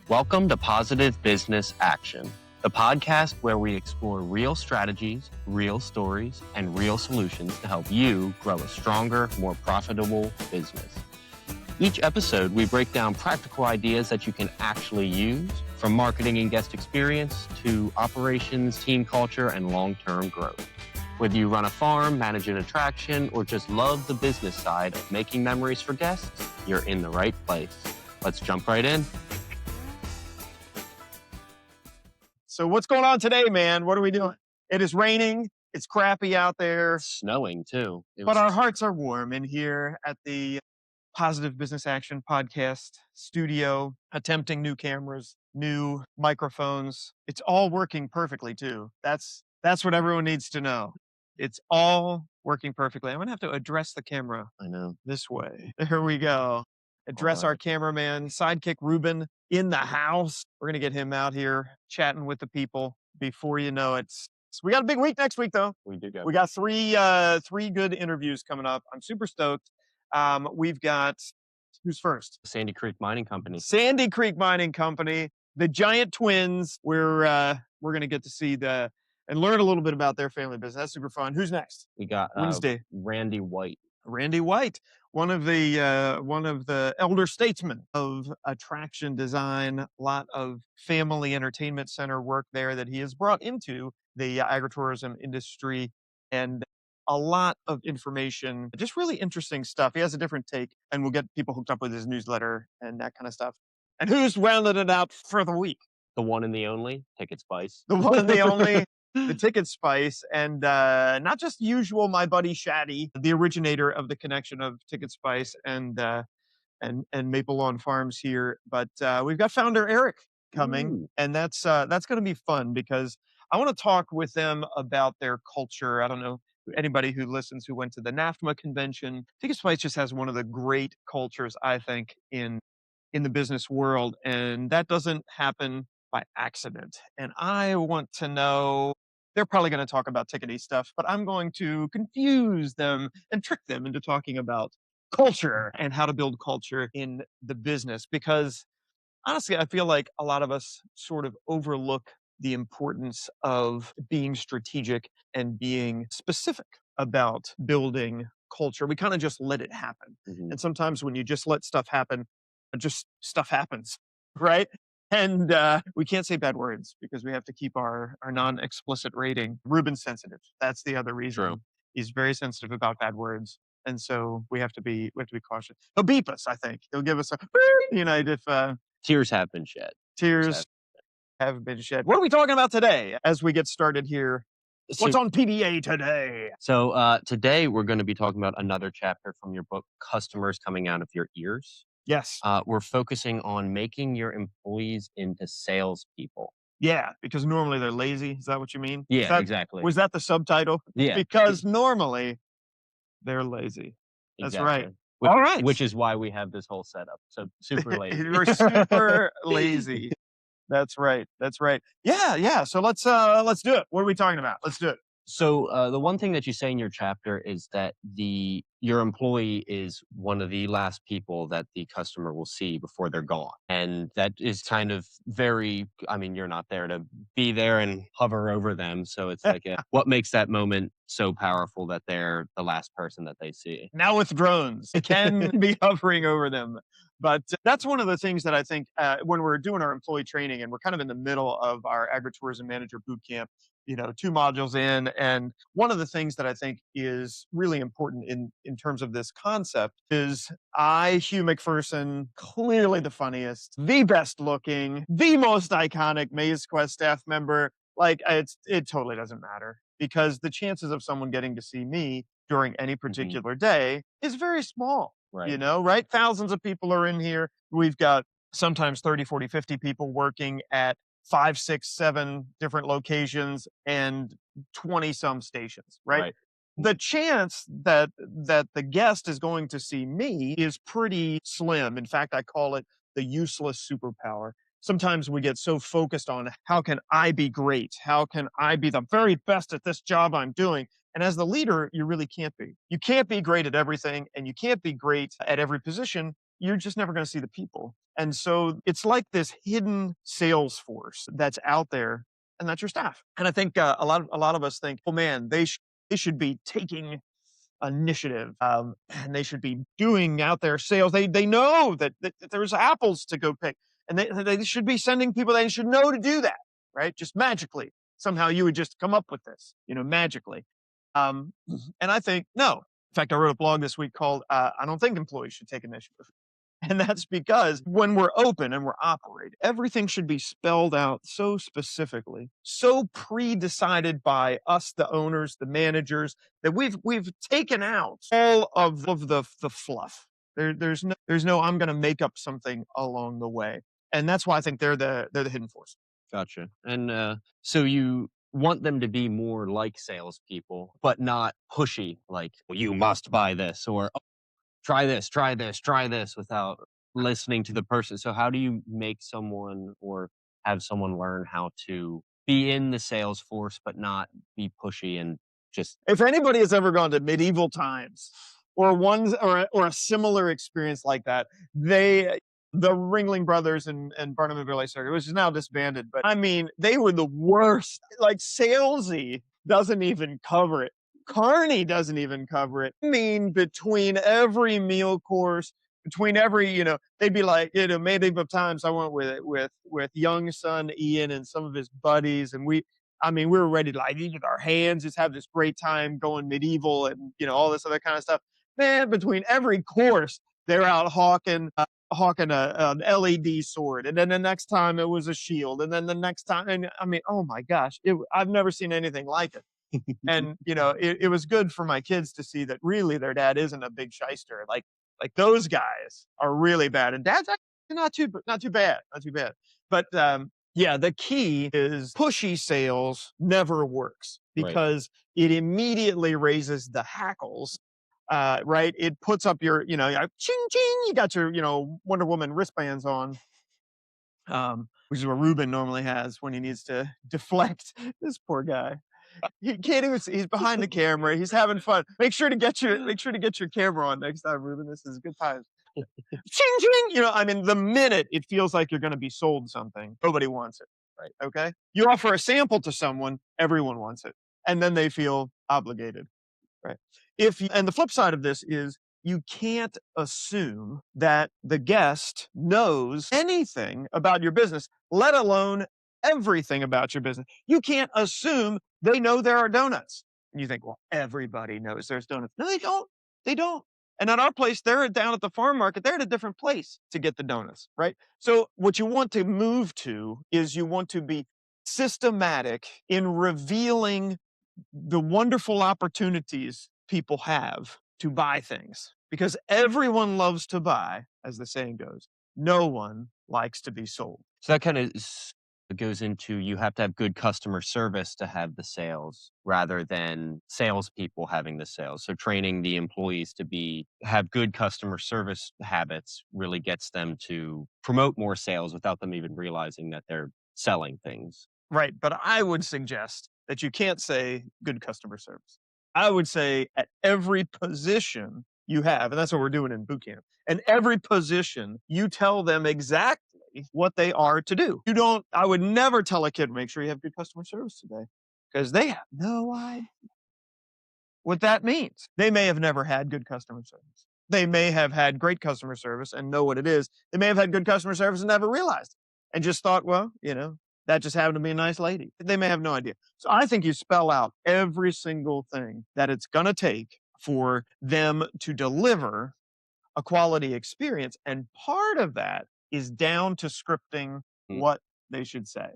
Welcome to Positive Business Action, the podcast where we explore real strategies, real stories, and real solutions to help you grow a stronger, more profitable business. Each episode, we break down practical ideas that you can actually use, from marketing and guest experience to operations, team culture, and long-term growth. Whether you run a farm, manage an attraction, or just love the business side of making memories for guests, you're in the right place. Let's jump right in. So what's going on today, man? What are we doing? It is raining. It's crappy out there. It's snowing too. But our hearts are warm in here at the Positive Business Action podcast studio, attempting new cameras, new microphones. It's all working perfectly too. That's what everyone needs to know. It's all working perfectly. I'm going to have to address the camera. I know. This way. There we go. Address our cameraman, sidekick Ruben, in the house. We're going to get him out here chatting with the people before you know it. So we got a big week next week, though. We do. We got three good interviews coming up. I'm super stoked. We've got, who's first? Sandy Creek Mining Company. Sandy Creek Mining Company, the giant twins. We're going to get to see and learn a little bit about their family business. That's super fun. Who's next? We got Wednesday. Randy White. Randy White, one of the elder statesmen of attraction design, a lot of family entertainment center work there that he has brought into the agritourism industry, and a lot of information, just really interesting stuff. He has a different take, and we'll get people hooked up with his newsletter and that kind of stuff. And who's rounded it out for the week? The one and the only, Ticket Spice. The one and the only, the Ticket Spice, and not just usual, my buddy Shaddy, the originator of the connection of Ticket Spice and Maple Lawn Farms here, but we've got founder Eric coming. Ooh. And that's going to be fun because I want to talk with them about their culture. I don't know anybody who listens who went to the NAFTMA convention. Ticket Spice just has one of the great cultures, I think, in the business world, and that doesn't happen by accident. And I want to know, they're probably going to talk about tickety stuff, but I'm going to confuse them and trick them into talking about culture and how to build culture in the business. Because honestly, I feel like a lot of us sort of overlook the importance of being strategic and being specific about building culture. We kind of just let it happen. Mm-hmm. And sometimes when you just let stuff happen, just stuff happens, right? And we can't say bad words because we have to keep our non-explicit rating. Ruben's sensitive. That's the other reason. True. He's very sensitive about bad words. And so we have to be cautious. He'll beep us, I think. He'll give us a, if Tears have been shed. tears have been shed. What are we talking about today as we get started here? What's on PDA today? So today we're going to be talking about another chapter from your book, Customers Coming Out of Your Ears. Yes. We're focusing on making your employees into salespeople. Yeah, because normally they're lazy. Is that what you mean? Yeah, exactly. Was that the subtitle? Yeah. Because normally they're lazy. That's Exactly. right. All right. Which is why we have this whole setup. So super lazy. We're super lazy. That's right. Yeah. So let's do it. What are we talking about? Let's do it. So the one thing that you say in your chapter is that your employee is one of the last people that the customer will see before they're gone. And that is kind of you're not there to be there and hover over them. So it's like, what makes that moment so powerful that they're the last person that they see? Now with drones, it can be hovering over them. But that's one of the things that I think when we're doing our employee training, and we're kind of in the middle of our agritourism manager boot camp, 2 modules in. And one of the things that I think is really important in terms of this concept is Hugh McPherson, clearly the funniest, the best looking, the most iconic Maze Quest staff member. Like it totally doesn't matter because the chances of someone getting to see me during any particular day is very small. Right. Right? Thousands of people are in here. We've got sometimes 30, 40, 50 people working at 5, 6, 7 different locations and 20 some stations, right? The chance that the guest is going to see me is pretty slim. In fact, I call it the useless superpower. Sometimes we get so focused on how can I be great? How can I be the very best at this job I'm doing? And as the leader, you really can't be. You can't be great at everything, and you can't be great at every position. you're just never going to see the people. And so it's like this hidden sales force that's out there, and that's your staff. And I think a lot of us think, oh man, they should be taking initiative, and they should be doing out their sales. They know that there's apples to go pick, and they should be sending people. They should know to do that, right? Just magically, somehow you would just come up with this, magically. Um, and I think no. In fact, I wrote a blog this week called "I don't think employees should take initiative." And that's because when we're open and we're operating, everything should be spelled out so specifically, so pre-decided by us, the owners, the managers, that we've taken out all of the fluff. There's no I'm going to make up something along the way, and that's why I think they're the hidden force. Gotcha. And so you want them to be more like salespeople, but not pushy, like, well, you must buy this, or try this, try this, try this, without listening to the person. So how do you make someone or have someone learn how to be in the sales force, but not be pushy and just If anybody has ever gone to medieval times or a similar experience like that, the Ringling Brothers and Barnum and Bailey Circus, which is now disbanded, but I mean, they were the worst. Like salesy doesn't even cover it. Carney doesn't even cover it. I mean, between every meal course, between every, they'd be like, medieval times. I went with young son Ian and some of his buddies, and we were ready to like eat with our hands, just have this great time going medieval and all this other kind of stuff. Man, between every course, they're out hawking an LED sword, and then the next time it was a shield, and then the next time, and I mean, oh my gosh, I've never seen anything like it. And it was good for my kids to see that really their dad isn't a big shyster. Like those guys are really bad, and dad's actually not too bad. But yeah, the key is pushy sales never works right. because it immediately raises the hackles. Right? It puts up your, ching ching. You got your, Wonder Woman wristbands on, which is what Ruben normally has when he needs to deflect. This poor guy. He can't even see. He's behind the camera. He's having fun. Make sure to get your camera on next time, Ruben. This is good times. Ching ching. The minute it feels like you're going to be sold something, nobody wants it. Right. Okay. You offer a sample to someone, everyone wants it. And then they feel obligated. Right. And the flip side of this is you can't assume that the guest knows anything about your business, let alone everything about your business. You can't assume they know there are donuts. And you think, well, everybody knows there's donuts. No, they don't. They don't. And at our place, they're down at the farm market. They're at a different place to get the donuts, right? So what you want to move to is you want to be systematic in revealing the wonderful opportunities people have to buy things, because everyone loves to buy, as the saying goes. No one likes to be sold. So that kind of goes into, you have to have good customer service to have the sales rather than salespeople having the sales. So training the employees to have good customer service habits really gets them to promote more sales without them even realizing that they're selling things. Right. But I would suggest that you can't say good customer service. I would say at every position you have, and that's what we're doing in boot camp, and every position you tell them exactly what they are to do. I would never tell a kid, make sure you have good customer service today, because they have no idea what that means. They may have never had good customer service. They may have had great customer service and know what it is. They may have had good customer service and never realized it and just thought, well, that just happened to be a nice lady. They may have no idea. So I think you spell out every single thing that it's going to take for them to deliver a quality experience. And part of that is down to scripting what they should say.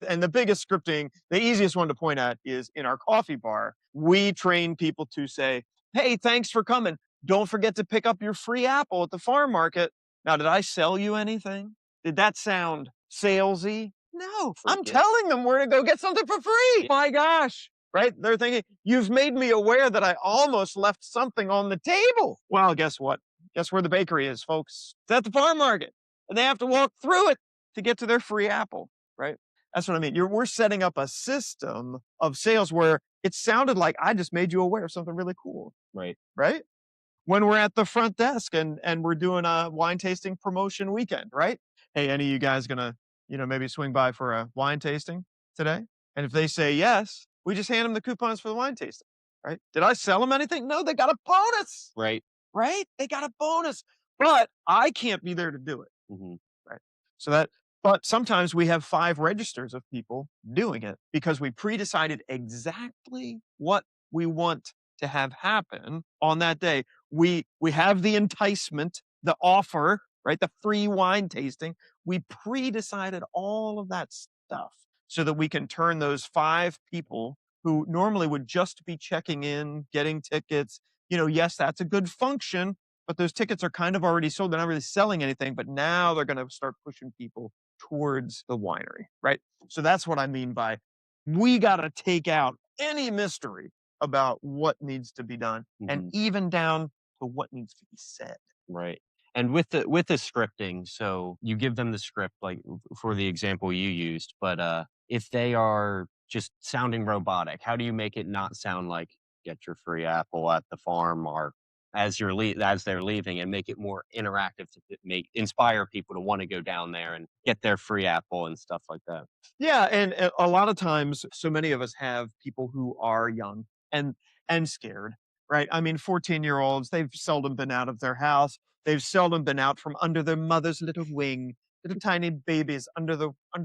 And the biggest scripting, the easiest one to point at is in our coffee bar. We train people to say, hey, thanks for coming. Don't forget to pick up your free apple at the farm market. Now, did I sell you anything? Did that sound salesy? No, I'm telling them where to go get something for free. My gosh, right? They're thinking, you've made me aware that I almost left something on the table. Well, guess what? Guess where the bakery is, folks? It's at the farm market. And they have to walk through it to get to their free apple, right? That's what I mean. We're setting up a system of sales where it sounded like I just made you aware of something really cool. Right. Right? when we're at the front desk and we're doing a wine tasting promotion weekend, right? Hey, any of you guys gonna, maybe swing by for a wine tasting today? And if they say yes, we just hand them the coupons for the wine tasting, right? Did I sell them anything? No, they got a bonus, Right. right? They got a bonus, but I can't be there to do it, Hmm. right? So that, but sometimes we have 5 registers of people doing it because we pre-decided exactly what we want to have happen on that day. We have the enticement, the offer, right? The free wine tasting. We pre-decided all of that stuff so that we can turn those 5 people who normally would just be checking in, getting tickets. Yes, that's a good function, but those tickets are kind of already sold. They're not really selling anything, but now they're going to start pushing people towards the winery, right? So that's what I mean by we got to take out any mystery about what needs to be done and Hmm. even down to what needs to be said. Right. And with the scripting, so you give them the script like for the example you used, but if they are just sounding robotic, how do you make it not sound like get your free apple at the farm or as they're leaving and make it more interactive to make inspire people to want to go down there and get their free apple and stuff like that. Yeah, and a lot of times, so many of us have people who are young and and scared, right? I mean, 14-year-olds, they've seldom been out of their house. They've seldom been out from under their mother's little wing, little tiny babies under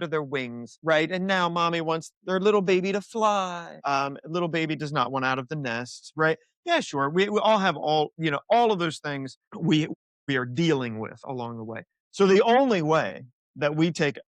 their wings, right? And now mommy wants their little baby to fly. Little baby does not want out of the nest, right? Yeah, sure. We all have all of those things we are dealing with along the way. So the only way that we take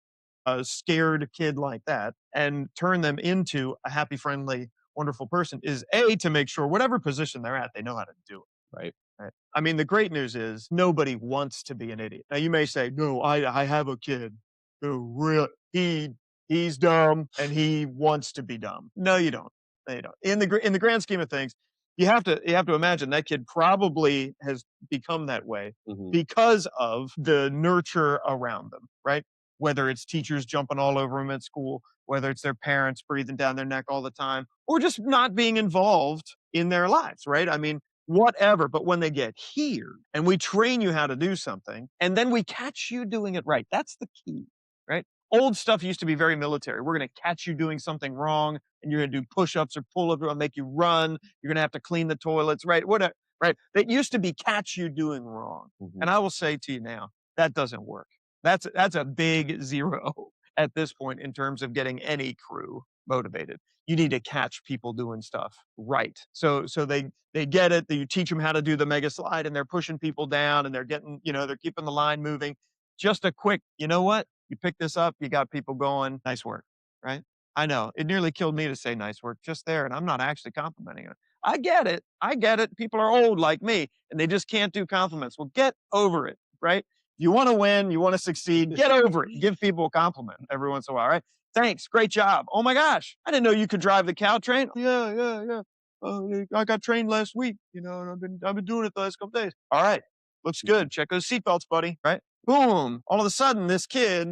a scared kid like that and turn them into a happy, friendly, wonderful person is A, to make sure whatever position they're at, they know how to do it. Right. Right. I mean, the great news is nobody wants to be an idiot. Now you may say, no, I have a kid who really he's dumb and he wants to be dumb. No, you don't. No, you don't. In the grand scheme of things, you have to imagine that kid probably has become that way Hmm. because of the nurture around them, right? Whether it's teachers jumping all over them at school, whether it's their parents breathing down their neck all the time, or just not being involved in their lives, right? I mean, whatever. But when they get here and we train you how to do something and then we catch you doing it right, that's the key, right? Old stuff used to be very military. We're going to catch you doing something wrong and you're going to do push ups or pull ups or make you run. You're going to have to clean the toilets, right? Whatever, right? That used to be catch you doing wrong. Hmm. And I will say to you now, that doesn't work. That's a big zero at this point in terms of getting any crew motivated. You need to catch people doing stuff right. So they get it. That you teach them how to do the mega slide, and they're pushing people down, and they're getting they're keeping the line moving. Just a quick, you know what? You pick this up. You got people going. Nice work, right? I know it nearly killed me to say nice work just there, and I'm not actually complimenting it. I get it. I get it. People are old like me, and they just can't do compliments. Well, get over it, right? You want to win, you want to succeed, get over it. Give people a compliment every once in a while, right? Thanks, great job. Oh my gosh, I didn't know you could drive the cow train. Yeah, yeah, yeah. Yeah, I got trained last week, and I've been doing it the last couple days. All right, looks good. Check those seatbelts, buddy. Right? Boom. All of a sudden, this kid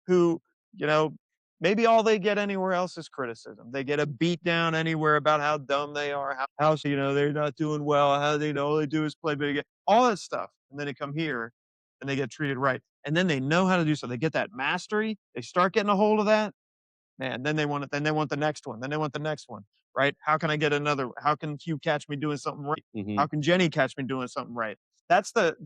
who, you know, maybe all they get anywhere else is criticism. They get a beat down anywhere about how dumb they are, how they're not doing well, how they all they do is play big, all that stuff. And then they come here and they get treated right. And then they know how to do so. They get that mastery. They start getting a hold of that. Man, then they want it. Then they want the next one. Then they want the next one. Right? How can I get another? How can Hugh catch me doing something right? Hmm. How can Jenny catch me doing something right? That's the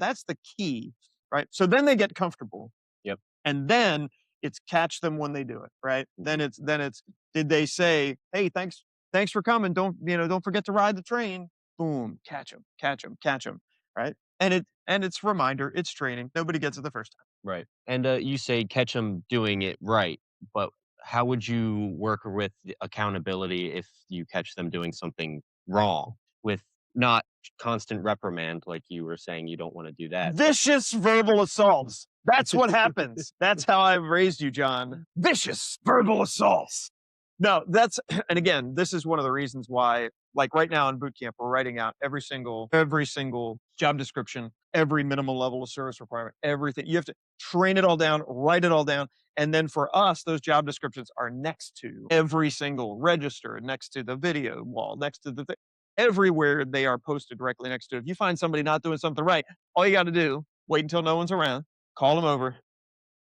key. Right. So then they get comfortable Yep. and then it's catch them when they do it, right? Hmm. Then it's did they say, "Hey, thanks for coming. Don't forget to ride the train." Boom, catch them, right? And it's reminder, it's training. Nobody gets it the first time. Right. And you say catch them doing it right, but how would you work with the accountability if you catch them doing something wrong with not constant reprimand, like you were saying you don't want to do that, but Vicious verbal assaults. That's what happens. That's how I've raised you, John. Vicious verbal assaults. No, and again, this is one of the reasons why, like right now in boot camp, we're writing out every single job description, every minimal level of service requirement, everything. You have to train it all down, write it all down. And then for us, those job descriptions are next to every single register, next to the video wall, next to the thing. everywhere they are posted directly next to it. If you find somebody not doing something right, all you got to do, wait until no one's around, call them over.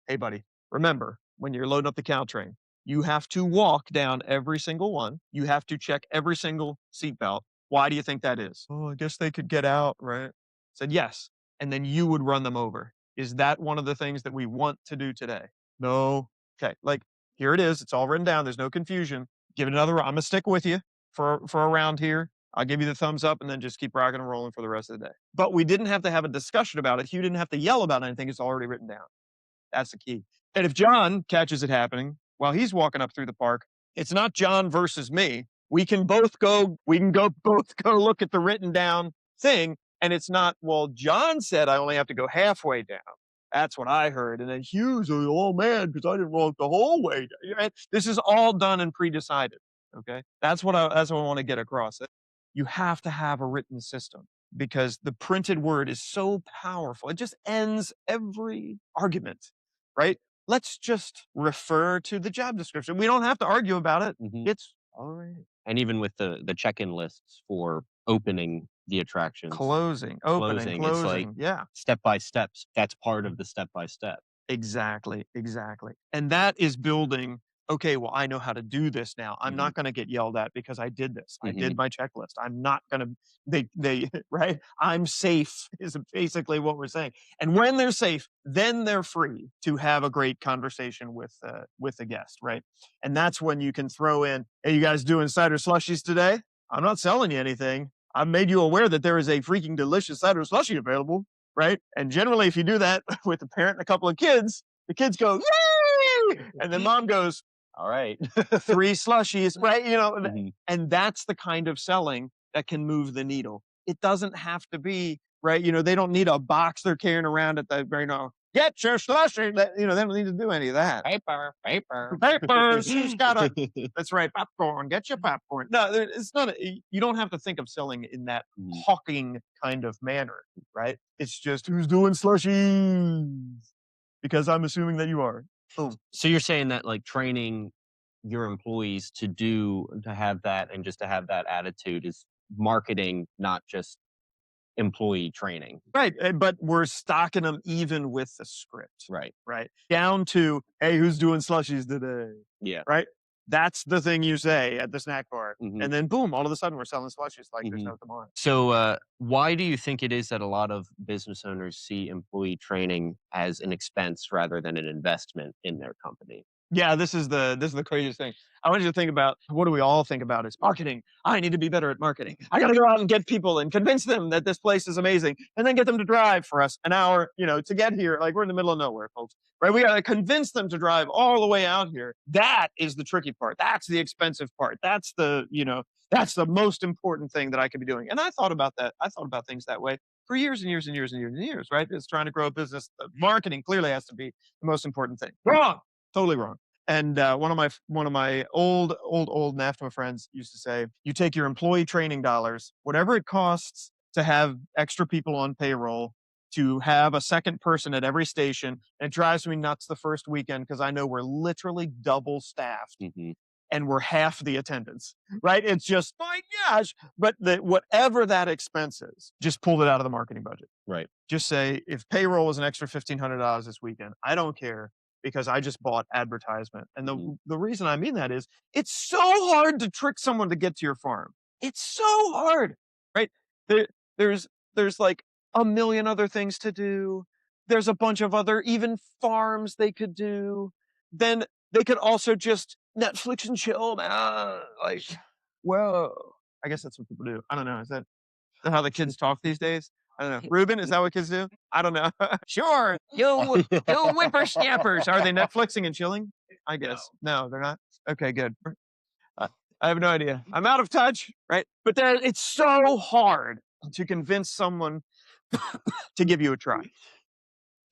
Hey, buddy, remember when you're loading up the cow train, you have to walk down every single one. You have to check every single seatbelt. Why do you think that is? Oh, I guess they could get out, right? Said yes. And then you would run them over. Is that one of the things that we want to do today? No. Okay. Like here it is. It's all written down. There's no confusion. Give it another. I'm gonna stick with you for a round here. I'll give you the thumbs up and then just keep rocking and rolling for the rest of the day. But we didn't have to have a discussion about it. Hugh didn't have to yell about anything. It's already written down. That's the key. And if John catches it happening while he's walking up through the park, it's not John versus me. We can go both go look at the written down thing. And it's not, well, John said I only have to go halfway down. That's what I heard. And then Hugh's all mad because I didn't walk the whole way down. Right? This is all done and pre-decided. Okay. That's what I want to get across. You have to have a written system because the printed word is so powerful. It just ends every argument, right? Let's just refer to the job description. We don't have to argue about it. It's all right. And even with the check-in lists for opening the attractions, Closing, opening, it's like closing. Yeah. step by steps. That's part of the step by step. Exactly, exactly. And that is building, okay, well, I know how to do this now. I'm not going to get yelled at because I did this. I did my checklist. I'm not going to, right? I'm safe is basically what we're saying. And when they're safe, then they're free to have a great conversation with the guest, right? And that's when you can throw in, hey, you guys doing cider slushies today? I'm not selling you anything. I've made you aware that there is a freaking delicious cider slushie available. Right. And generally, if you do that with a parent and a couple of kids, the kids go, yay! And then mom goes, all right, 3 slushies, right? And that's the kind of selling that can move the needle. It doesn't have to be, right? They don't need a box they're carrying around at the, get your slushie. They don't need to do any of that. paper. Papers. Who's got that's right. Popcorn. Get your popcorn. No, it's not. You don't have to think of selling in that hawking kind of manner, right? It's just who's doing slushies because I'm assuming that you are. Boom. So you're saying that like training your employees to have that and just to have that attitude is marketing, not just employee training. Right. But we're stocking them even with the script. Right. Right. Down to, hey, who's doing slushies today? Yeah. Right. That's the thing you say at the snack bar. And then boom, all of a sudden we're selling slushies like there's no tomorrow. So why do you think it is that a lot of business owners see employee training as an expense rather than an investment in their company? Yeah, this is the craziest thing. I want you to think about what do we all think about is marketing. I need to be better at marketing. I got to go out and get people and convince them that this place is amazing and then get them to drive for us an hour, to get here. Like we're in the middle of nowhere, folks, right? We got to convince them to drive all the way out here. That is the tricky part. That's the expensive part. That's that's the most important thing that I could be doing. And I thought about that. I thought about things that way for years and years and years and years and years, right? It's trying to grow a business. Marketing clearly has to be the most important thing. Wrong. Totally wrong. And one of my old NAFTA friends used to say, you take your employee training dollars, whatever it costs to have extra people on payroll, to have a second person at every station. And it drives me nuts the first weekend because I know we're literally double staffed and we're half the attendance, right? It's just, my gosh. But whatever that expense is, just pull it out of the marketing budget. Right. Just say, if payroll is an extra $1,500 this weekend, I don't care. Because I just bought advertisement. And the reason I mean that is it's so hard to trick someone to get to your farm. It's so hard, right? There's like a million other things to do. There's a bunch of other even farms they could do. Then they could also just Netflix and chill, man. Like, whoa. I guess that's what people do. I don't know. Is that how the kids talk these days? I don't know. Ruben, is that what kids do? I don't know. Sure. You whippersnappers. Are they Netflixing and chilling? I guess. No, they're not. Okay, good. I have no idea. I'm out of touch, right? But it's so hard to convince someone to give you a try,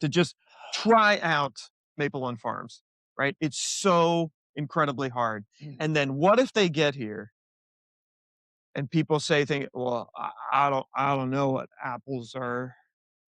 to just try out Maple One Farms, right? It's so incredibly hard. And then what if they get here and people say things, well, I don't know what apples are.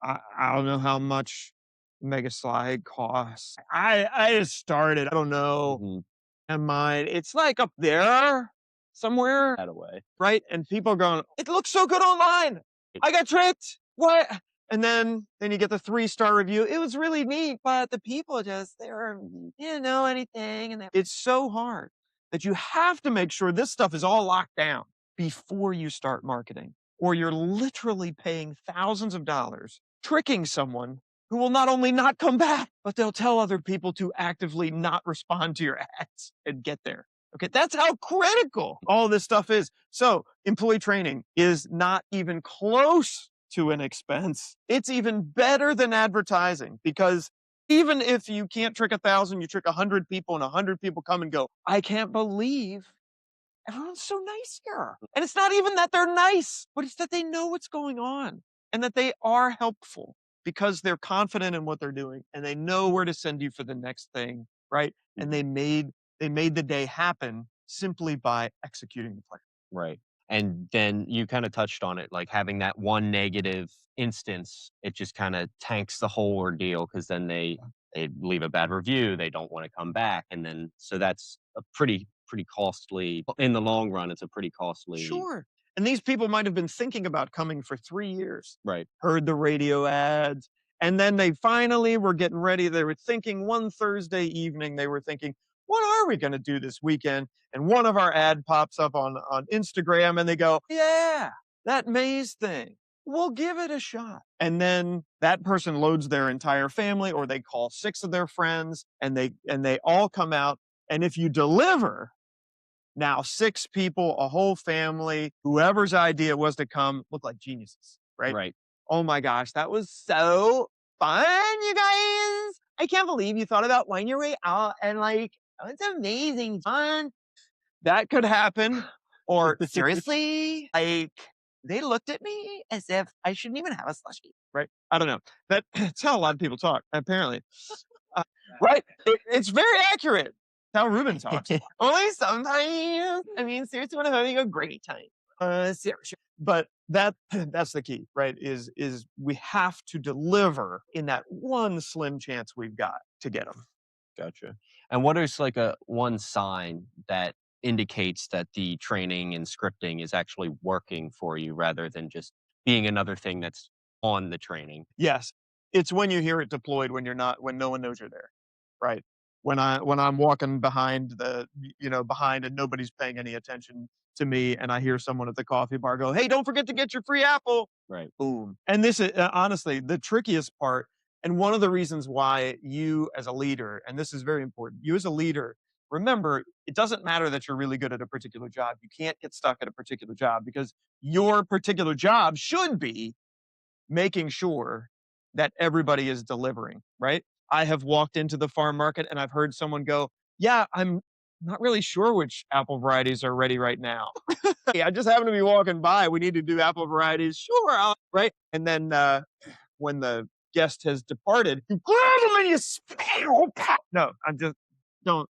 I don't know how much Mega Slide costs. I just started. I don't know. And mine, it's like up there. somewhere, That away. right? And people are going, it looks so good online. I got tricked. What? And then you get the 3-star review. It was really neat, but the people didn't know anything. And it's so hard that you have to make sure this stuff is all locked down before you start marketing, or you're literally paying thousands of dollars, tricking someone who will not only not come back, but they'll tell other people to actively not respond to your ads and get there. Okay, that's how critical all this stuff is. So employee training is not even close to an expense. It's even better than advertising, because even if you can't trick 1,000, you trick 100 people and 100 people come and go, I can't believe everyone's so nice here. And it's not even that they're nice, but it's that they know what's going on and that they are helpful because they're confident in what they're doing and they know where to send you for the next thing, right? And they made the day happen simply by executing the plan. Right. And then you kind of touched on it, like having that one negative instance, it just kind of tanks the whole ordeal, because then they leave a bad review, they don't want to come back, and then so that's a pretty costly in the long run. It's a pretty costly. Sure. And these people might have been thinking about coming for 3 years, Right. heard the radio ads, and then they finally were getting ready. They were thinking one Thursday evening, they were thinking, what are we going to do this weekend? And one of our ad pops up on Instagram and they go, yeah, that maze thing. We'll give it a shot. And then that person loads their entire family, or they call 6 of their friends, and they all come out. And if you deliver, now 6 people, a whole family, whoever's idea it was to come, look like geniuses, right? Right. Oh my gosh, that was so fun, you guys. I can't believe you thought about winding your way out, and it's amazing fun. That could happen. Or seriously, they looked at me as if I shouldn't even have a slushie, right? I don't know. That's how a lot of people talk, apparently. Right? It's very accurate. How Ruben talks. Only sometimes. I mean, seriously, when I'm having a great time. Seriously. But that's the key, right? Is we have to deliver in that one slim chance we've got to get them. Gotcha. And what is like a one sign that indicates that the training and scripting is actually working for you rather than just being another thing that's on the training? Yes, it's when you hear it deployed when no one knows you're there, right? When I'm walking behind behind and nobody's paying any attention to me, and I hear someone at the coffee bar go, "Hey, don't forget to get your free apple." Right. Boom. And this is honestly the trickiest part, and one of the reasons why you as a leader, and this is very important, you as a leader, remember, it doesn't matter that you're really good at a particular job. You can't get stuck at a particular job, because your particular job should be making sure that everybody is delivering, right? I have walked into the farm market and I've heard someone go, yeah, I'm not really sure which apple varieties are ready right now. Hey, I just happen to be walking by. We need to do apple varieties. Sure. Right. And then when the guest has departed, you grab them and you no, I'm just don't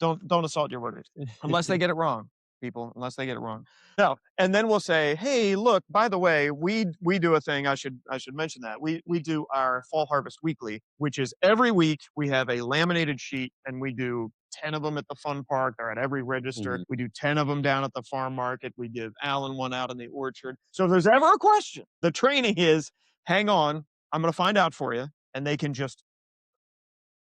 don't assault your workers unless they get it wrong, people. Unless they get it wrong. No, and then we'll say, hey, look, by the way, we do a thing. I should mention that we do our fall harvest weekly, which is every week we have a laminated sheet, and we do 10 of them at the fun park. They're at every register. Mhm. We do 10 of them down at the farm market. We give Alan one out in the orchard. So if there's ever a question, the training is, hang on, I'm going to find out for you, and they can just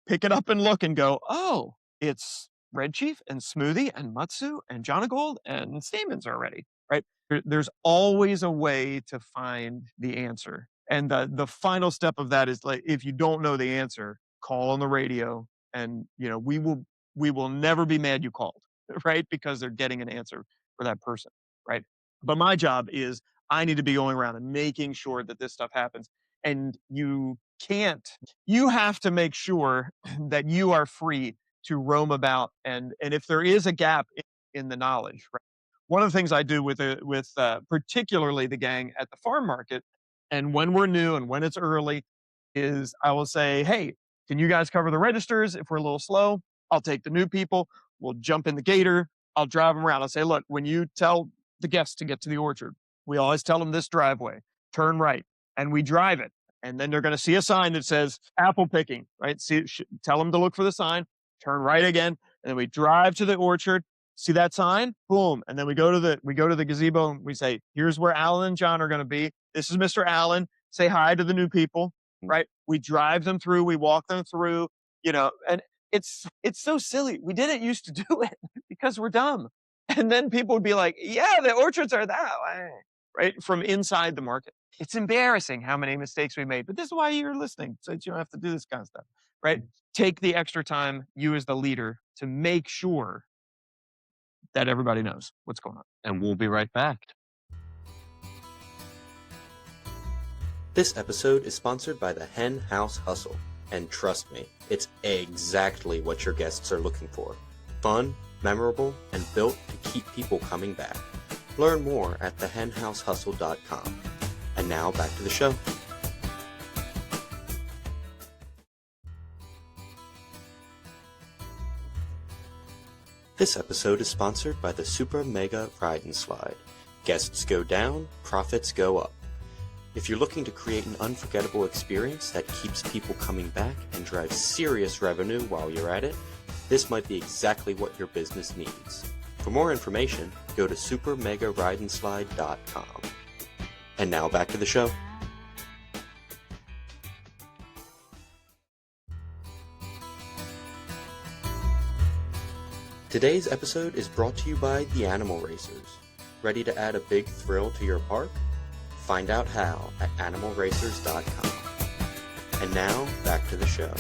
pick it up and look and go, oh, it's Red Chief and Smoothie and Matsu and Jonagold and Stamens already, right? There's always a way to find the answer. And the final step of that is, like, if you don't know the answer, call on the radio, and we will never be mad you called, right? Because they're getting an answer for that person, right? But my job is, I need to be going around and making sure that this stuff happens. And you have to make sure that you are free to roam about, and if there is a gap in the knowledge, right? One of the things I do with particularly the gang at the farm market, and when we're new and when it's early, is I will say, hey, can you guys cover the registers? If we're a little slow, I'll take the new people. We'll jump in the gator. I'll drive them around. I'll say, look, when you tell the guests to get to the orchard, we always tell them this driveway, turn right, and we drive it. And then they're going to see a sign that says apple picking, right? Tell them to look for the sign, turn right again, and then we drive to the orchard, See that sign? Boom. And then we go to the gazebo and we say, here's where Alan and John are going to be. This is Mr. Allen. Say hi to the new people, right? We drive them through, we walk them through, and it's so silly. We didn't used to do it because we're dumb. And then people would be like, yeah, the orchards are that way, right? From inside the market. It's embarrassing how many mistakes we made, but this is why you're listening, so that you don't have to do this kind of stuff, right? Take the extra time, you as the leader, to make sure that everybody knows what's going on. And we'll be right back. This episode is sponsored by the Hen House Hustle. And trust me, it's exactly what your guests are looking for. Fun, memorable, and built to keep people coming back. Learn more at thehenhousehustle.com. And now back to the show. This episode is sponsored by the Super Mega Ride and Slide. Guests go down, profits go up. If you're looking to create an unforgettable experience that keeps people coming back and drives serious revenue while you're at it, this might be exactly what your business needs. For more information, go to supermegarideandslide.com. And now back to the show. Today's episode is brought to you by the Animal Racers. Ready to add a big thrill to your park? Find out how at animalracers.com. And now, back to the show.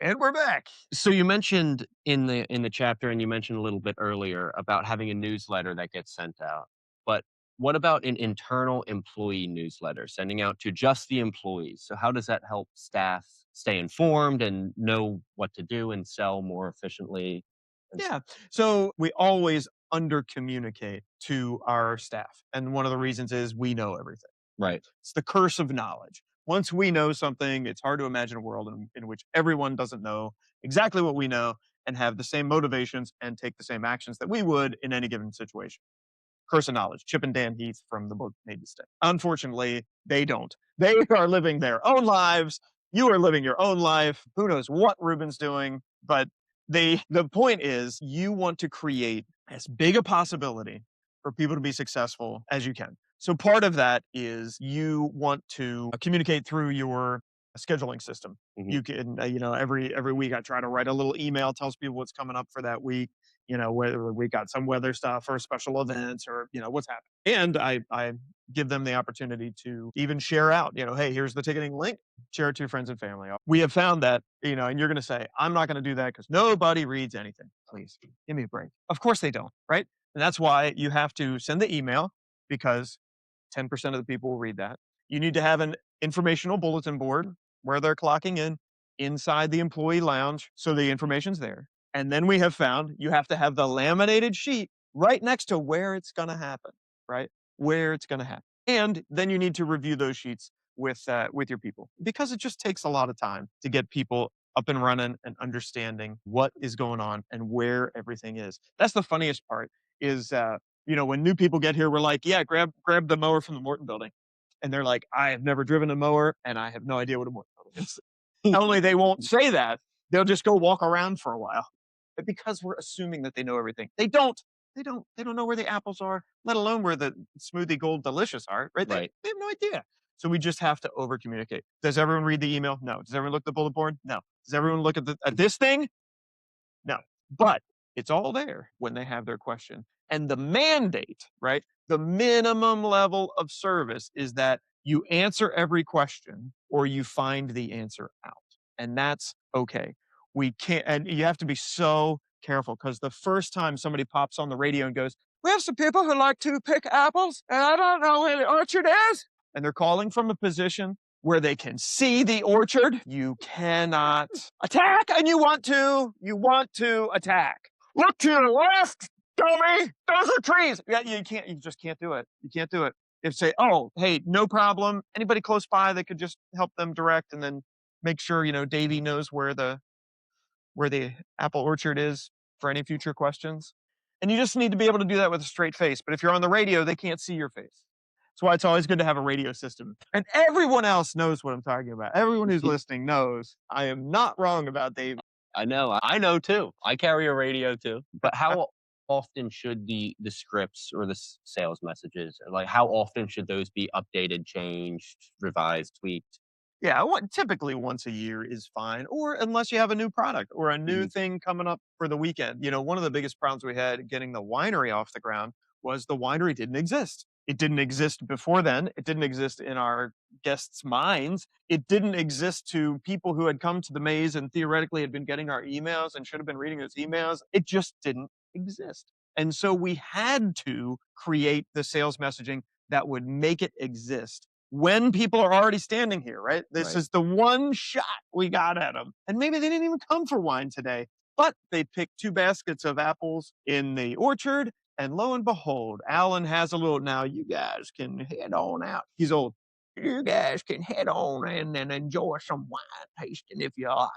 And we're back. So you mentioned in the chapter, and you mentioned a little bit earlier about having a newsletter that gets sent out. But what about an internal employee newsletter, sending out to just the employees? So how does that help staff stay informed and know what to do and sell more efficiently? Yeah. So we always under communicate to our staff. And one of the reasons is we know everything. Right. It's the curse of knowledge. Once we know something, it's hard to imagine a world in which everyone doesn't know exactly what we know and have the same motivations and take the same actions that we would in any given situation. Curse of knowledge. Chip and Dan Heath from the book Made Mistake. Unfortunately, they don't. They are living their own lives. You are living your own life. Who knows what Ruben's doing, but the point is you want to create as big a possibility for people to be successful as you can. So part of that is you want to communicate through your scheduling system. Mhm. You can, every week I try to write a little email, tells people what's coming up for that week, whether we got some weather stuff or special events or, what's happening. And I give them the opportunity to even share out, hey, here's the ticketing link, share it to your friends and family. We have found that, and you're going to say, I'm not going to do that because nobody reads anything. Please give me a break. Of course they don't, right? And that's why you have to send the email because 10% of the people will read that. You need to have an informational bulletin board where they're clocking in inside the employee lounge. So the information's there. And then we have found you have to have the laminated sheet right next to where it's going to happen, right? Where it's going to happen. And then you need to review those sheets with your people because it just takes a lot of time to get people up and running and understanding what is going on and where everything is. That's the funniest part is, when new people get here, we're like, yeah, grab the mower from the Morton building. And they're like, I have never driven a mower and I have no idea what a Morton building is. Only they won't say that. They'll just go walk around for a while. But because we're assuming that they know everything, they don't. They don't know where the apples are, let alone where the smoothie gold delicious are, right? Right. They have no idea. So we just have to over communicate. Does everyone read the email? No. Does everyone look at the bullet board? No. Does everyone look at this thing? No. But it's all there when they have their question. And the mandate, right? The minimum level of service is that you answer every question or you find the answer out. And that's okay. We can't, and you have to be so careful because the first time somebody pops on the radio and goes, we have some people who like to pick apples and I don't know where the orchard is. And they're calling from a position where they can see the orchard. You cannot attack and you want to attack. Look to your left, dummy. Those are trees. Yeah, you just can't do it. You can't do it. If say, oh, hey, no problem. Anybody close by that could just help them direct and then make sure, Davey knows where the apple orchard is for any future questions. And you just need to be able to do that with a straight face. But if you're on the radio, they can't see your face. That's why it's always good to have a radio system. And everyone else knows what I'm talking about. Everyone who's listening knows I am not wrong about Davey. I know. I know too. I carry a radio too. But how often should the scripts or the sales messages, like how often should those be updated, changed, revised, tweaked? Yeah, typically once a year is fine, or unless you have a new product or a new Mhm. thing coming up for the weekend. One of the biggest problems we had getting the winery off the ground was the winery didn't exist. It didn't exist before then. It didn't exist in our guests' minds. It didn't exist to people who had come to the maze and theoretically had been getting our emails and should have been reading those emails. It just didn't exist. And so we had to create the sales messaging that would make it exist when people are already standing here, right? This Right. is the one shot we got at them. And maybe they didn't even come for wine today, but they picked 2 baskets of apples in the orchard. And lo and behold, Alan has a little, now you guys can head on out. He's old. You guys can head on in and enjoy some wine tasting if you like,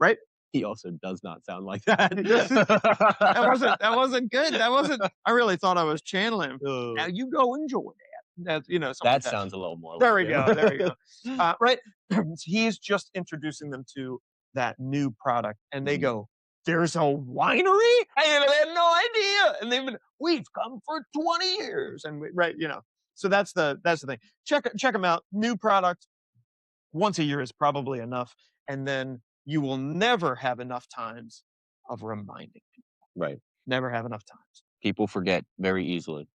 right? He also does not sound like that. That wasn't good. I really thought I was channeling him. Now Uh, you go enjoy that. That's, something like that that. sounds a little more There like we him. go. There we go. Right. He's just introducing them to that new product, and they Mhm. go, "There's a winery? I had no idea." And we've come for 20 years, and right, So that's the thing. Check them out. New product once a year is probably enough, and then you will never have enough times of reminding. Right. Never have enough times. People forget very easily.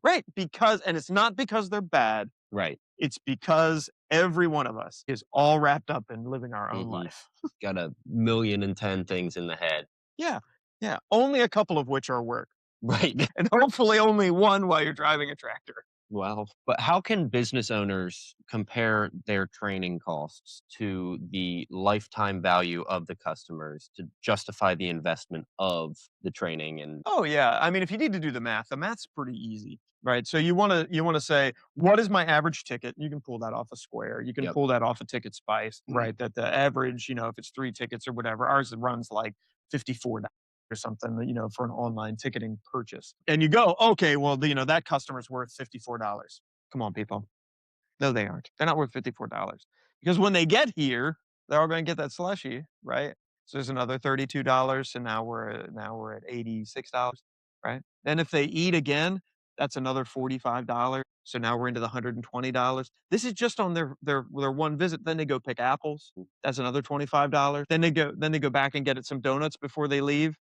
Right, and it's not because they're bad. Right. It's because every one of us is all wrapped up in living our own Mhm. life. Got 1,000,010 things in the head. Yeah, yeah, only a couple of which are work, Right. and hopefully only one while you're driving a tractor. Well, but how can business owners compare their training costs to the lifetime value of the customers to justify the investment of the training and Oh, yeah, I mean, if you need to do the math's pretty easy, right? So you wanna say, "What is my average ticket?" You can pull that off of Square, you can Yep. pull that off of Ticket Spice, right? That the average, if it's 3 tickets or whatever, ours runs like $54 or something, for an online ticketing purchase. And you go, "Okay, well, that customer's worth $54." Come on, people. No, they aren't. They're not worth $54 because when they get here, they're all gonna get that slushy, right? So there's another $32, so now we're at $86, right? Then if they eat again, that's another $45. So now we're into the $120. This is just on their one visit. Then they go pick apples. That's another $25. Then they go back and get some donuts before they leave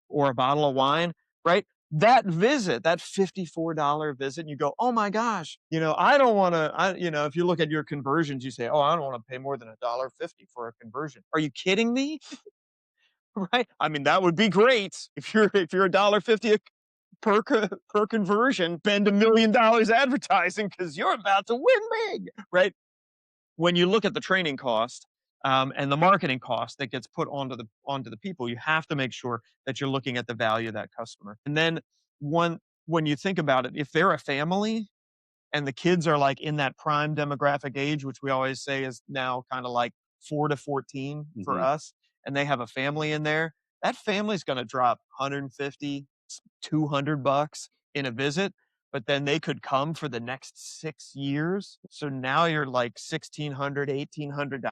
or a bottle of wine, right? That visit, that $54 visit, you go, "Oh my gosh, I don't wanna," if you look at your conversions, you say, "Oh, I don't wanna pay more than $1.50 for a conversion." Are you kidding me? Right? I mean, that would be great if you're $1.50 per conversion, spend $1,000,000 advertising because you're about to win big, right? When you look at the training cost, and the marketing cost that gets put onto the people, you have to make sure that you're looking at the value of that customer. And then when you think about it, if they're a family and the kids are like in that prime demographic age, which we always say is now kind of like 4 to 14 for Mhm. us, and they have a family in there, that family's going to drop 150, $200 in a visit, but then they could come for the next 6 years. So now you're like 1,600, $1,800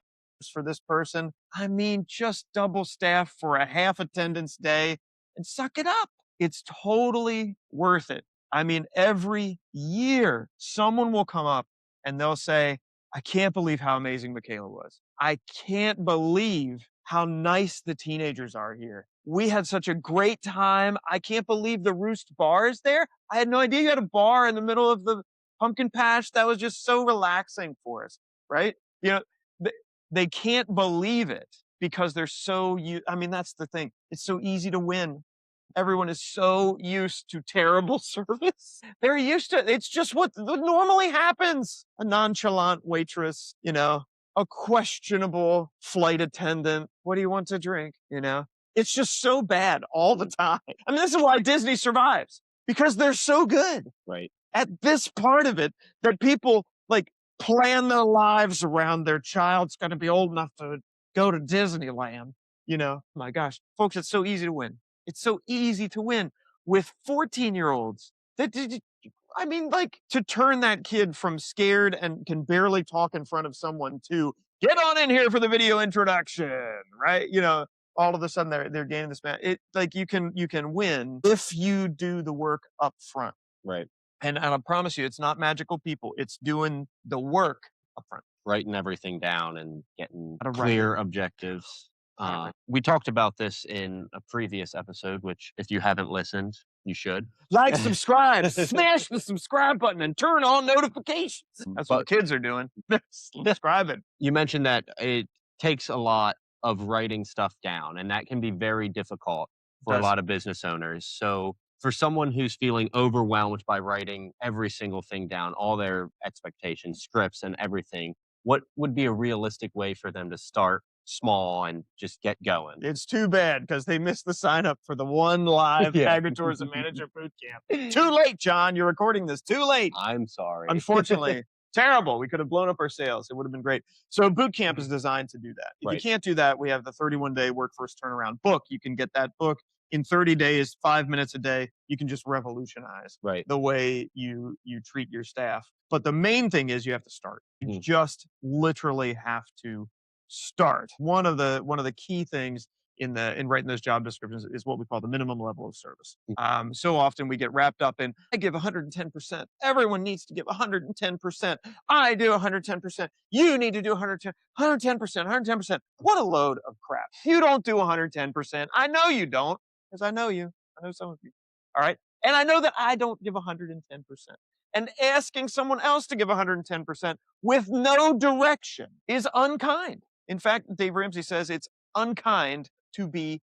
for this person. I mean, just double staff for a half attendance day and suck it up. It's totally worth it. I mean, every year someone will come up and they'll say, "I can't believe how amazing Michaela was. I can't believe how nice the teenagers are here. We had such a great time. I can't believe the Roost bar is there. I had no idea you had a bar in the middle of the pumpkin patch. That was just so relaxing for us." Right? You know, they, they can't believe it because they're I mean, that's the thing. It's so easy to win. Everyone is so used to terrible service. They're used to it's just what normally happens. A nonchalant waitress, a questionable flight attendant. "What do you want to drink?" It's just so bad all the time. I mean, this is why Disney survives because they're so good Right. at this part of it that people like plan their lives around their child's going to be old enough to go to Disneyland. My gosh, folks, it's so easy to win. It's so easy to win with 14-year-olds. I mean, like to turn that kid from scared and can barely talk in front of someone to get on in here for the video introduction, right? all of a sudden they're gaining this man. It like you can win if you do the work up front. Right. And I promise you, it's not magical people. It's doing the work up front. Writing everything down and getting Gotta write clear it. objectives. Gotta write We talked about this in a previous episode, which if you haven't listened, you should. Like, subscribe, smash the subscribe button and turn on notifications. That's what But- the kids are doing. Subscribing. You mentioned that it takes a lot of writing stuff down, and that can be very difficult for a Does. lot of business owners. So for someone who's feeling overwhelmed by writing every single thing down, all their expectations, scripts, and everything, what would be a realistic way for them to start small and just get going? It's too bad because they missed the sign up for the one live Yeah. Agritourism Manager Boot Camp. Too late, John. You're recording this. Too late. I'm sorry. Unfortunately, terrible. We could have blown up our sales. It would have been great. So boot camp is designed to do that. If you Right. can't do that, we have the 31-day Work First Turnaround book. You can get that book in 30 days, 5 minutes a day. You can just revolutionize Right. the way you treat your staff. But the main thing is you have to start. You Mm. just literally have to start. One of the key things in writing those job descriptions is what we call the minimum level of service. So often we get wrapped up in, I give 110%. Everyone needs to give 110%. I do 110%. You need to do 110%, 110%. What a load of crap. You don't do 110%. I know you don't, because I know you. I know some of you. All right. And I know that I don't give 110%. And asking someone else to give 110% with no direction is unkind. In fact, Dave Ramsey says it's unkind to be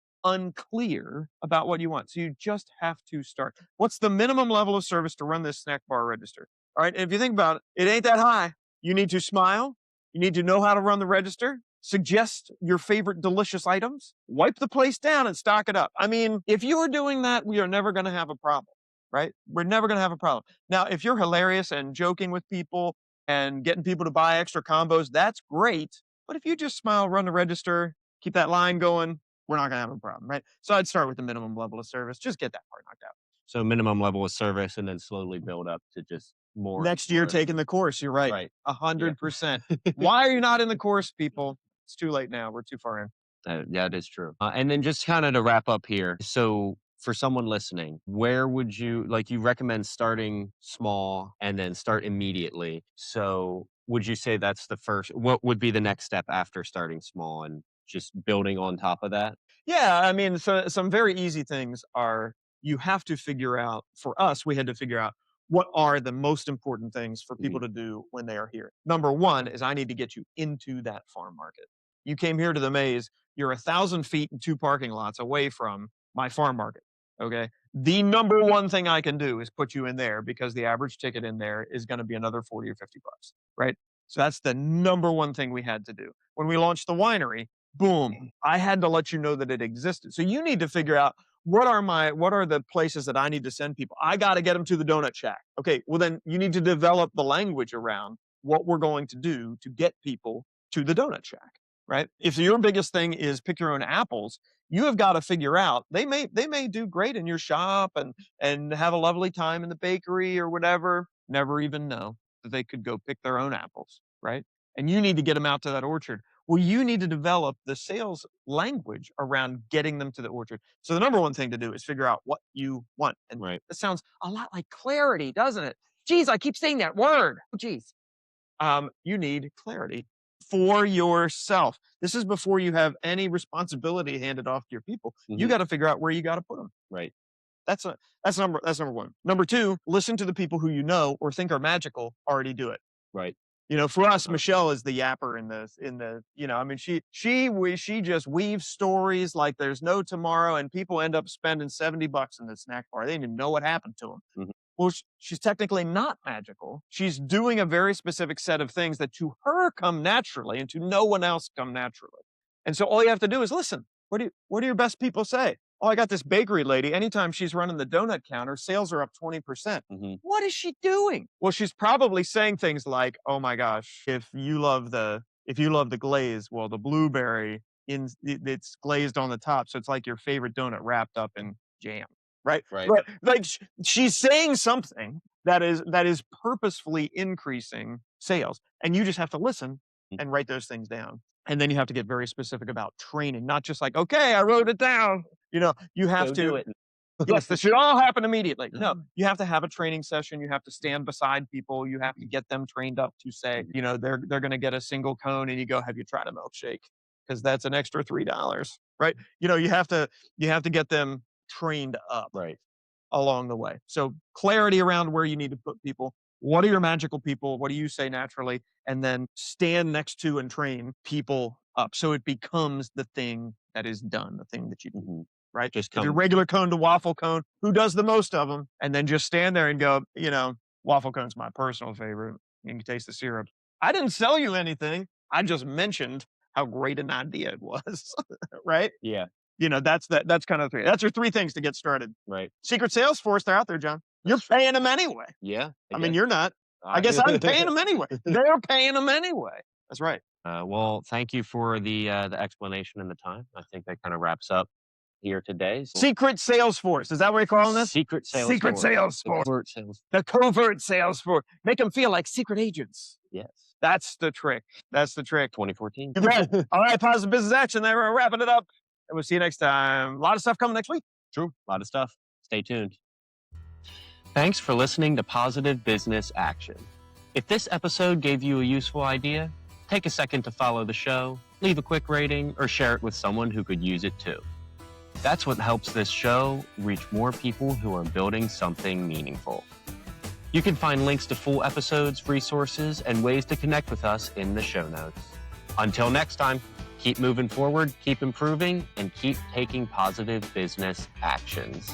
unclear about what you want. So you just have to start. What's the minimum level of service to run this snack bar register? All right. And if you think about it, it ain't that high. You need to smile. You need to know how to run the register. Suggest your favorite delicious items. Wipe the place down and stock it up. I mean, if you are doing that, we are never going to have a problem, right? We're never going to have a problem. Now, if you're hilarious and joking with people and getting people to buy extra combos, that's great. But if you just smile, run the register, keep that line going, we're not going to have a problem, right? So I'd start with the minimum level of service. Just get that part knocked out. So minimum level of service and then slowly build up to just more. Next year, taking the course. You're right. Right. 100%. Why are you not in the course, people? It's too late now. We're too far in. Yeah, it is true. And then just kind of to wrap up here. So for someone listening, where would you recommend starting small and then start immediately? So would you say that's the first, what would be the next step after starting small and just building on top of that? Yeah. I mean, so some very easy things are you have to figure out, for us, we had to figure out what are the most important things for people to do when they are here. Number one is I need to get you into that farm market. You came here to the maze, you're 1,000 feet and 2 parking lots away from my farm market. Okay. The number one thing I can do is put you in there because the average ticket in there is going to be another 40 or 50 bucks. Right. So that's the number one thing we had to do. When we launched the winery, boom, I had to let you know that it existed. So you need to figure out what are the places that I need to send people? I got to get them to the donut shack. Okay. Well, then you need to develop the language around what we're going to do to get people to the donut shack. Right. If your biggest thing is pick your own apples, you have got to figure out they may do great in your shop and have a lovely time in the bakery or whatever. Never even know that they could go pick their own apples. Right. And you need to get them out to that orchard. Well, you need to develop the sales language around getting them to the orchard. So the number one thing to do is figure out what you want. And Right. it sounds a lot like clarity, doesn't it? Geez, I keep saying that word. Oh, geez. You need clarity for yourself. This is before you have any responsibility handed off to your people. You got to figure out where you got to put them. Right. That's number one. Number two, listen to the people who you know or think are magical already do it. Right. You know, for us, Michelle is the yapper in the, you know, I mean, she just weaves stories like there's no tomorrow and people end up spending $70 in the snack bar. They didn't even know what happened to them. Well, she's technically not magical. She's doing a very specific set of things that to her come naturally and to no one else come naturally. And so all you have to do is listen. What do your best people say? Oh, I got this bakery lady. Anytime she's running the donut counter, sales are up 20%. What is she doing? Well, she's probably saying things like, "Oh my gosh, if you love the glaze, well, the blueberry it's glazed on the top, so it's like your favorite donut wrapped up in jam." Right? Right. But like she's saying something that is purposefully increasing sales, and you just have to listen and write those things down. And then you have to get very specific about training, not just like, okay, I wrote it down. You have Go to do it. yes, this should all happen immediately. No, you have to have a training session. You have to stand beside people. You have to get them trained up to say, they're going to get a single cone, and you go, have you tried a milkshake? Because that's an extra $3, right? You have to get them trained up Right. along the way. So clarity around where you need to put people. What are your magical people? What do you say naturally? And then stand next to and train people up so it becomes the thing that is done, the thing that you do. Right? Just If you're come. regular cone to waffle cone, who does the most of them? And then just stand there and go, waffle cone's my personal favorite. You can taste the syrup. I didn't sell you anything. I just mentioned how great an idea it was. Right? Yeah. That's kind of three. That's your three things to get started. Right. Secret Salesforce, they're out there, John. You're paying them anyway. Yeah. I mean, you're not. I guess I'm paying them anyway. They're paying them anyway. That's right. Well, thank you for the explanation and the time. I think that kind of wraps up here today. Secret Salesforce. Is that what you're calling this? Secret Salesforce. Secret Salesforce. The covert sales. The covert Salesforce. Make them feel like secret agents. Yes. That's the trick. That's the trick. 2014. All right, positive business action. There, we're wrapping it up. And we'll see you next time. A lot of stuff coming next week. True. A lot of stuff. Stay tuned. Thanks for listening to Positive Business Action. If this episode gave you a useful idea, take a second to follow the show, leave a quick rating, or share it with someone who could use it too. That's what helps this show reach more people who are building something meaningful. You can find links to full episodes, resources, and ways to connect with us in the show notes. Until next time, keep moving forward, keep improving, and keep taking positive business actions.